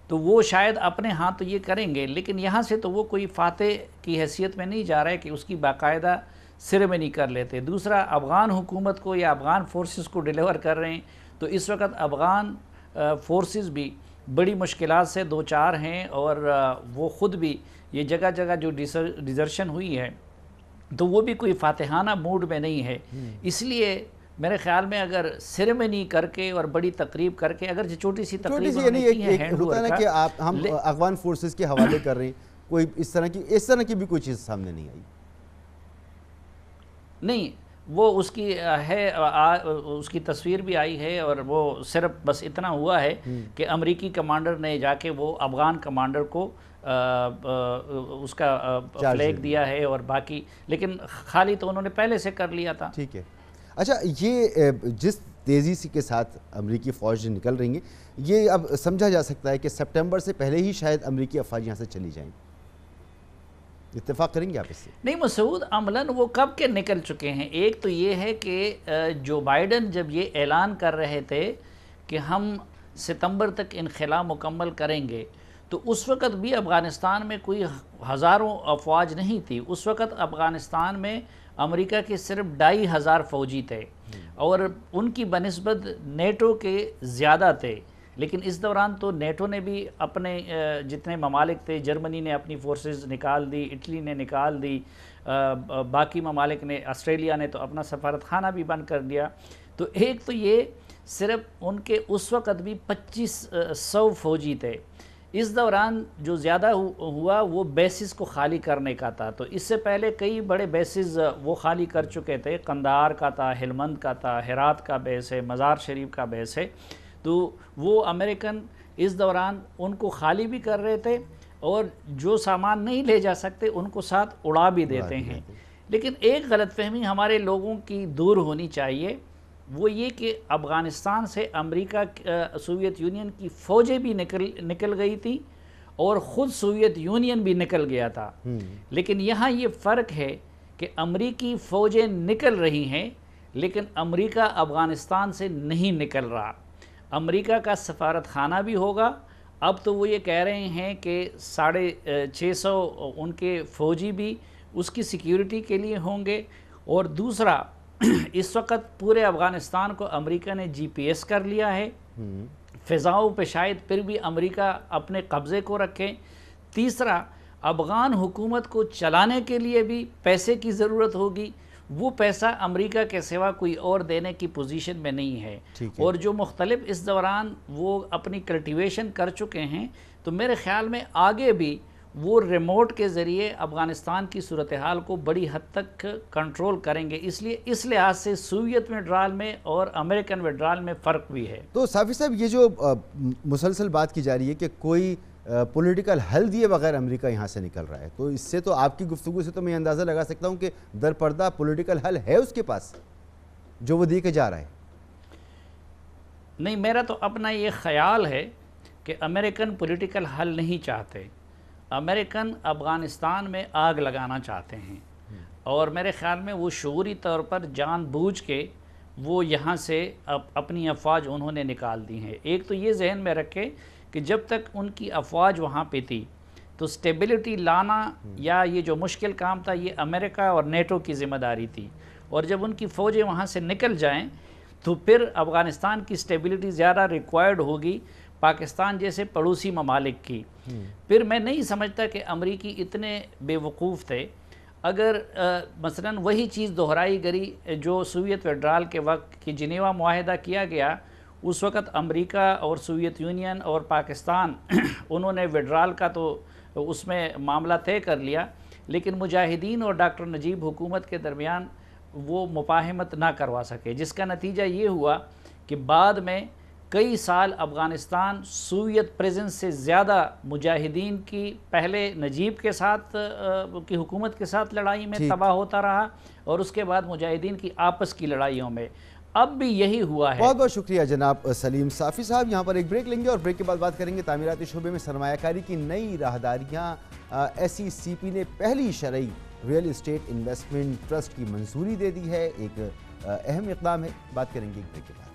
تو وہ شاید اپنے ہاں تو یہ کریں گے، لیکن یہاں سے تو وہ کوئی فاتح کی حیثیت میں نہیں جا رہا ہے کہ اس کی باقاعدہ سرمنی کر لیتے. دوسرا، افغان حکومت کو یا افغان فورسز کو ڈیلیور کر رہے ہیں، تو اس وقت افغان فورسز بھی بڑی مشکلات سے دوچار ہیں، اور وہ خود بھی یہ جگہ جگہ جو ڈیزرشن ہوئی ہے تو وہ بھی کوئی فاتحانہ موڈ میں نہیں ہے. اس لیے میرے خیال میں اگر سیریمنی کر کے اور بڑی تقریب کر کے، اگر چھوٹی سی تقریب ہوتا ہے کہ ہم افغان فورسز کے حوالے کر رہے ہیں، کوئی اس طرح کی بھی کوئی چیز سامنے نہیں آئی. نہیں، وہ اس کی ہے، اس کی تصویر بھی آئی ہے، اور وہ صرف بس اتنا ہوا ہے کہ امریکی کمانڈر نے جا کے وہ افغان کمانڈر کو اس کا فلیگ دیا ہے، اور باقی لیکن خالی تو انہوں نے پہلے سے کر لیا تھا. ٹھیک ہے. اچھا، یہ جس تیزی کے ساتھ امریکی فوج نکل رہی ہیں، یہ اب سمجھا جا سکتا ہے کہ سپٹمبر سے پہلے ہی شاید امریکی افواج یہاں سے چلی جائیں. اتفاق کریں گے آپ اس سے؟ نہیں مسعود، عملاً وہ کب کے نکل چکے ہیں. ایک تو یہ ہے کہ جو بائیڈن جب یہ اعلان کر رہے تھے کہ ہم ستمبر تک انخلا مکمل کریں گے، تو اس وقت بھی افغانستان میں کوئی ہزاروں افواج نہیں تھی. اس وقت افغانستان میں امریکہ کے صرف 2500 فوجی تھے، اور ان کی بنسبت نیٹو کے زیادہ تھے. لیکن اس دوران تو نیٹو نے بھی اپنے جتنے ممالک تھے، جرمنی نے اپنی فورسز نکال دی، اٹلی نے نکال دی، باقی ممالک نے، آسٹریلیا نے تو اپنا سفارت خانہ بھی بند کر دیا. تو ایک تو یہ صرف ان کے اس وقت بھی 2500 فوجی تھے. اس دوران جو زیادہ ہوا وہ بیسز کو خالی کرنے کا تھا. تو اس سے پہلے کئی بڑے بیسز وہ خالی کر چکے تھے. قندھار کا تھا، ہلمند کا تھا، ہرات کا بیس ہے، مزار شریف کا بیس ہے. تو وہ امریکن اس دوران ان کو خالی بھی کر رہے تھے، اور جو سامان نہیں لے جا سکتے ان کو ساتھ اڑا بھی دیتے ہیں. لیکن ایک غلط فہمی ہمارے لوگوں کی دور ہونی چاہیے، وہ یہ کہ افغانستان سے امریکہ، سوویت یونین کی فوجیں بھی نکل گئی تھی، اور خود سوویت یونین بھی نکل گیا تھا. لیکن یہاں یہ فرق ہے کہ امریکی فوجیں نکل رہی ہیں، لیکن امریکہ افغانستان سے نہیں نکل رہا. امریکہ کا سفارت خانہ بھی ہوگا. اب تو وہ یہ کہہ رہے ہیں کہ 650 ان کے فوجی بھی اس کی سیکیورٹی کے لیے ہوں گے. اور دوسرا، اس وقت پورے افغانستان کو امریکہ نے GPS کر لیا ہے. فضاؤں پہ شاید پھر بھی امریکہ اپنے قبضے کو رکھے. تیسرا، افغان حکومت کو چلانے کے لیے بھی پیسے کی ضرورت ہوگی. وہ پیسہ امریکہ کے سوا کوئی اور دینے کی پوزیشن میں نہیں ہے. اور جو مختلف اس دوران وہ اپنی کلٹیویشن کر چکے ہیں، تو میرے خیال میں آگے بھی وہ ریموٹ کے ذریعے افغانستان کی صورتحال کو بڑی حد تک کنٹرول کریں گے. اس لیے اس لحاظ سے سوویت وڈرال میں اور امریکن وڈرال میں فرق بھی ہے. تو صافی صاحب، یہ جو مسلسل بات کی جا رہی ہے کہ کوئی پولیٹیکل حل دیے بغیر امریکہ یہاں سے نکل رہا ہے، تو اس سے تو آپ کی گفتگو سے تو میں اندازہ لگا سکتا ہوں کہ در پردہ پولیٹیکل حل ہے اس کے پاس جو وہ دے کے جا رہا ہے. نہیں، میرا تو اپنا یہ خیال ہے کہ امریکن پولیٹیکل حل نہیں چاہتے. امریکن افغانستان میں آگ لگانا چاہتے ہیں، اور میرے خیال میں وہ شعوری طور پر جان بوجھ کے وہ یہاں سے اپنی افواج انہوں نے نکال دی ہیں. ایک تو یہ ذہن میں رکھے کہ جب تک ان کی افواج وہاں پہ تھی تو سٹیبلٹی لانا یا یہ جو مشکل کام تھا یہ امریکہ اور نیٹو کی ذمہ داری تھی. اور جب ان کی فوجیں وہاں سے نکل جائیں تو پھر افغانستان کی سٹیبلٹی زیادہ ریکوائرڈ ہوگی. پاکستان جیسے پڑوسی ممالک کی، پھر میں نہیں سمجھتا کہ امریکی اتنے بے وقوف تھے. اگر مثلا وہی چیز دہرائی گئی جو سوویت فیڈرال کے وقت کی جنیوا معاہدہ کیا گیا، اس وقت امریکہ اور سوویت یونین اور پاکستان انہوں نے ویڈرال کا تو اس میں معاملہ طے کر لیا، لیکن مجاہدین اور ڈاکٹر نجیب حکومت کے درمیان وہ مفاہمت نہ کروا سکے، جس کا نتیجہ یہ ہوا کہ بعد میں کئی سال افغانستان سوویت پریزنس سے زیادہ مجاہدین کی پہلے نجیب کے ساتھ کی حکومت کے ساتھ لڑائی میں تباہ ہوتا رہا، اور اس کے بعد مجاہدین کی آپس کی لڑائیوں میں. اب بھی یہی ہوا ہے. بہت بہت شکریہ جناب سلیم صافی صاحب. یہاں پر ایک بریک لیں گے اور بریک کے بعد بات کریں گے تعمیراتی شعبے میں سرمایہ کاری کی نئی راہداریاں. SECP نے پہلی شرعی ریئل اسٹیٹ انویسٹمنٹ ٹرسٹ کی منظوری دے دی ہے. ایک اہم اقدام ہے. بات کریں گے ایک بریک کے بعد.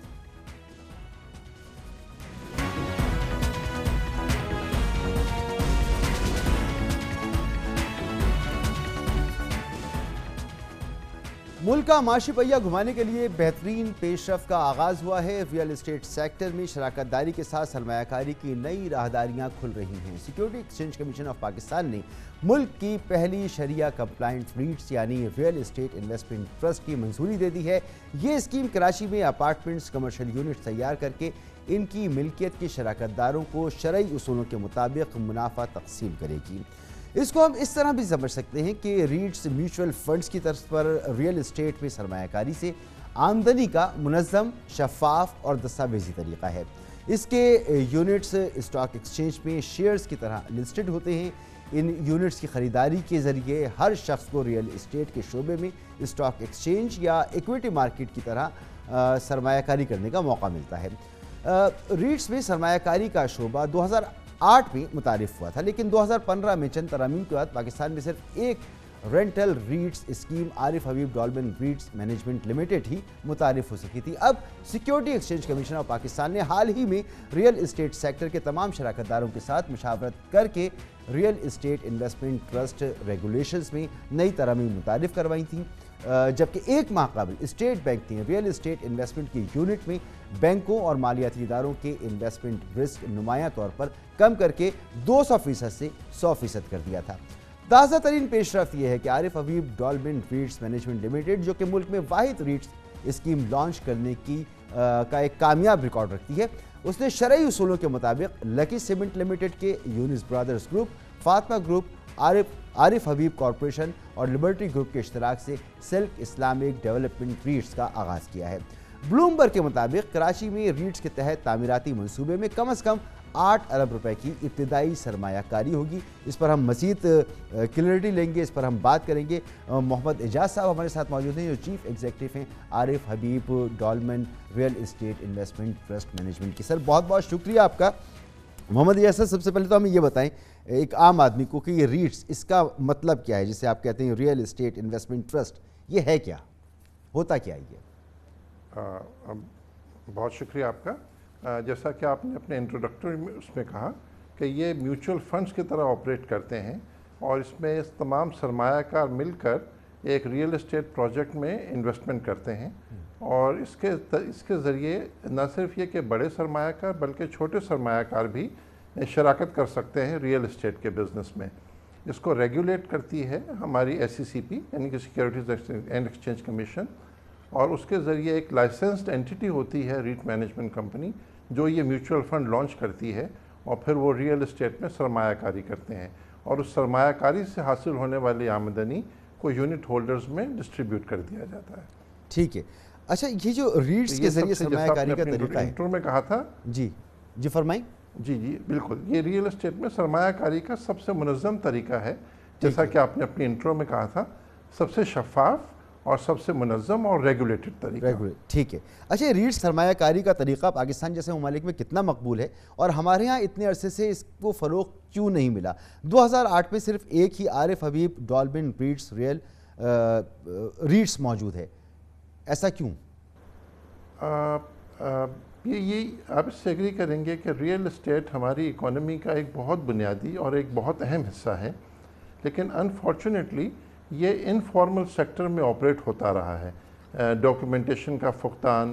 ملک کا معاشی پہیہ گھمانے کے لیے بہترین پیش رفت کا آغاز ہوا ہے. ریئل اسٹیٹ سیکٹر میں شراکت داری کے ساتھ سرمایہ کاری کی نئی راہداریاں کھل رہی ہیں. Security exchange commission of Pakistan نے ملک کی پہلی شریعہ کمپلائنٹ ریٹس یعنی ریئل اسٹیٹ انویسٹمنٹ ٹرسٹ کی منظوری دے دی ہے. یہ اسکیم کراچی میں اپارٹمنٹس کمرشل یونٹ تیار کر کے ان کی ملکیت کے شراکت داروں کو شرعی اصولوں کے مطابق منافع تقسیم کرے گی. اس کو ہم اس طرح بھی سمجھ سکتے ہیں کہ ریٹس میوچول فنڈز کی طرز پر ریئل اسٹیٹ میں سرمایہ کاری سے آمدنی کا منظم، شفاف اور دستاویزی طریقہ ہے. اس کے یونٹس اسٹاک ایکسچینج میں شیئرز کی طرح لسٹڈ ہوتے ہیں. ان یونٹس کی خریداری کے ذریعے ہر شخص کو ریئل اسٹیٹ کے شعبے میں اسٹاک ایکسچینج یا ایکویٹی مارکیٹ کی طرح سرمایہ کاری کرنے کا موقع ملتا ہے. ریٹس میں سرمایہ کاری کا شعبہ 2008 میں متعارف ہوا تھا، لیکن 2015 میں چند ترامیم کے بعد پاکستان میں صرف ایک رینٹل ریٹس اسکیم عارف Habib Dolmen rates management limited ہی متعارف ہو سکی تھی. اب security exchange commission of Pakistan نے حال ہی میں ریئل اسٹیٹ سیکٹر کے تمام شراکت داروں کے ساتھ مشاورت کر کے real estate investment trust regulations میں نئی ترامیم متعارف کروائی تھیں، جبکہ ایک ماہ قبل اسٹیٹ بینک نے ریئل اسٹیٹ انویسٹمنٹ کی یونٹ میں بینکوں اور مالیاتی اداروں کے انویسٹمنٹ رسک نمایاں طور پر کم کر کے 200% سے 100% کر دیا تھا. تازہ ترین پیش رفت یہ ہے کہ عارف Habib Dolmen rates management limited, جو کہ ملک میں واحد ریٹس اسکیم لانچ کرنے کا ایک کامیاب ریکارڈ رکھتی ہے، اس نے شرعی اصولوں کے مطابق لکی سیمنٹ لمیٹڈ کے یونس برادرز گروپ، فاطمہ گروپ، عارف حبیب کارپوریشن اور لبرٹی گروپ کے اشتراک سے سلک اسلامک ڈیولپمنٹ ریٹس کا آغاز کیا ہے. بلومبرگ کے مطابق کراچی میں ریٹس کے تحت تعمیراتی منصوبے میں کم از کم 8 ارب روپے کی ابتدائی سرمایہ کاری ہوگی. اس پر ہم مزید کلیئرٹی لیں گے، اس پر ہم بات کریں گے. محمد اعجاز صاحب ہمارے ساتھ موجود ہیں جو چیف ایگزیکٹو ہیں Arif Habib Dolmen real estate investment trust management کی. سر بہت بہت شکریہ آپ کا. محمد اعجاز صاحب، سب سے پہلے تو ہمیں یہ بتائیں ایک عام آدمی کو کہ یہ ریٹس اس کا مطلب کیا ہے، جسے آپ کہتے ہیں ریئل اسٹیٹ انویسٹمنٹ ٹرسٹ، یہ ہے کیا، ہوتا کیا ہے؟ بہت شکریہ آپ کا. جیسا کہ آپ نے اپنے انٹروڈکٹری میں اس میں کہا کہ یہ میوچول فنڈز کی طرح آپریٹ کرتے ہیں، اور اس میں تمام سرمایہ کار مل کر ایک ریئل اسٹیٹ پروجیکٹ میں انویسٹمنٹ کرتے ہیں، اور اس کے ذریعے نہ صرف یہ کہ بڑے سرمایہ کار بلکہ چھوٹے سرمایہ کار بھی شراکت کر سکتے ہیں ریئل اسٹیٹ کے بزنس میں. اس کو ریگولیٹ کرتی ہے ہماری SECP یعنی کہ سیکیورٹیز اینڈ ایکسچینج کمیشن، اور اس کے ذریعے ایک لائسنسڈ اینٹیٹی ہوتی ہے ریٹ مینجمنٹ کمپنی جو یہ میوچول فنڈ لانچ کرتی ہے، اور پھر وہ ریئل اسٹیٹ میں سرمایہ کاری کرتے ہیں، اور اس سرمایہ کاری سے حاصل ہونے والی آمدنی کو یونٹ ہولڈرز میں ڈسٹریبیوٹ کر دیا جاتا ہے. ٹھیک ہے. اچھا، یہ جو ریٹس کے ذریعے سرمایہ کاری کا طریقہ ہے، انٹرو میں کہا تھا. جی فرمائیں. جی بالکل، یہ ریئل اسٹیٹ میں سرمایہ کاری کا سب سے منظم طریقہ ہے، جیسا کہ آپ نے اپنی انٹرو میں کہا تھا، سب سے شفاف اور سب سے منظم اور ریگولیٹڈ طریقہ. ٹھیک ہے. اچھا، ریٹس سرمایہ کاری کا طریقہ پاکستان جیسے ممالک میں کتنا مقبول ہے، اور ہمارے ہاں اتنے عرصے سے اس کو فروغ کیوں نہیں ملا؟ 2008 میں صرف ایک ہی عارف حبیب ڈولمن ریٹس ریٹس موجود ہے، ایسا کیوں؟ یہ آپ اس سے ایگری کریں گے کہ ریئل اسٹیٹ ہماری اکانومی کا ایک بہت بنیادی اور ایک بہت اہم حصہ ہے، لیکن انفارچونیٹلی یہ انفارمل سیکٹر میں آپریٹ ہوتا رہا ہے. ڈاکیومنٹیشن کا فقدان،